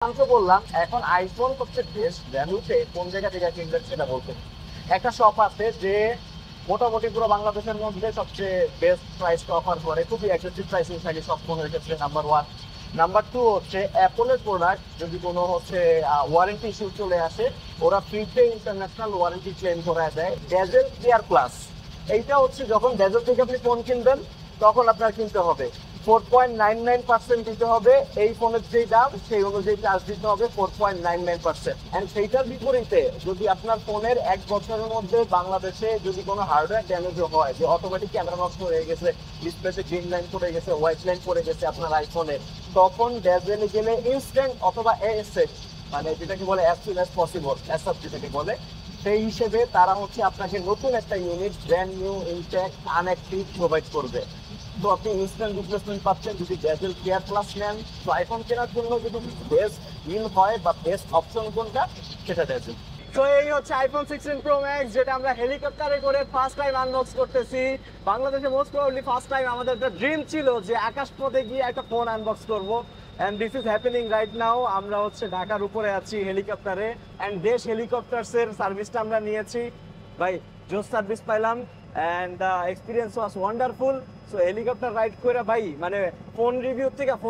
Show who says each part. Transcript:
Speaker 1: বললাম এখন আইফোন হচ্ছে বেস্ট ভ্যালুতে কোন জায়গা থেকে কিনবেন সেটা বলতে একটা শপ আছে যে মোটামুটি পুরো বাংলাদেশের মধ্যে সবচেয়ে বেস্ট প্রাইস অফার করে, খুবই অ্যাগ্রেসিভ প্রাইসিং থাকে সব ফোনের ক্ষেত্রে। Number one. নাম্বার টু হচ্ছে অ্যাপলের প্রোডাক্ট যদি কোনো হচ্ছে ওয়ারেন্টি ইস্যু চলে আসে, ওরা ফ্রিতে ইন্টারন্যাশনাল ওয়ারেন্টি ক্লেম করে দেয়। ডেজেল কেয়ার প্লাস, এইটা হচ্ছে যখন ডেজেল থেকে আপনি ফোন কিনবেন তখন আপনার কিনতে হবে 4.99% দিতে হবে। এই ফোনের যেই দাম সেই অনুযায়ী চার্জ দিতে হবে 4.99%। অ্যান্ড সেইটার বিপরীতে যদি আপনার ফোনের 1 বছরের মধ্যে বাংলাদেশে যদি কোনো হার্ডওয়্যার ড্যামেজও হয়, যে অটোমেটিক ক্যামেরা নষ্ট হয়ে গেছে, ডিসপ্লেতে গ্রিন লাইন পড়ে গেছে, হোয়াইট লাইন পড়ে গেছে আপনার আইফোনে, তখন ডেজেলে গেলে ইনস্ট্যান্ট অথবা এএসএস, মানে যেটাকে বলে as soon as possible, SS যেটাকে বলে, সেই হিসেবে তারা হচ্ছে আপনাকে নতুন একটা unit brand new intact unactive provide করবে। তো আপনি ইনস্ট্যান্ট রিপ্লেসমেন্ট পাচ্ছেন যদি ডেজেল কেয়ার প্লাস নেন। তো আইফোন কেনার জন্য যদি বেস্ট ডিল হয় বা বেস্ট অপশন কোনটা, সেটা ডেজেল। তো এই হচ্ছে আইফোন 16 প্রো ম্যাক্স, যেটা আমরা হেলিকপ্টারে করে ফার্স্ট টাইম আনবক্স করতেছি। বাংলাদেশে মোস্ট প্রবাবলি ফার্স্ট টাইম আমাদের একটা ড্রিম ছিল যে আকাশপথে গিয়ে একটা ফোন আনবক্স করব, and this is happening right now. আমরা হচ্ছে ঢাকার উপরে আছি হেলিকপ্টারে, অ্যান্ড দেশ হেলিকপ্টারসের সার্ভিসটা আমরা নিয়েছি। ভাই জোস সার্ভিস পাইলাম, and the experience was wonderful. So helicopter ride করে ভাই মানে ফোন রিভিউ থেকে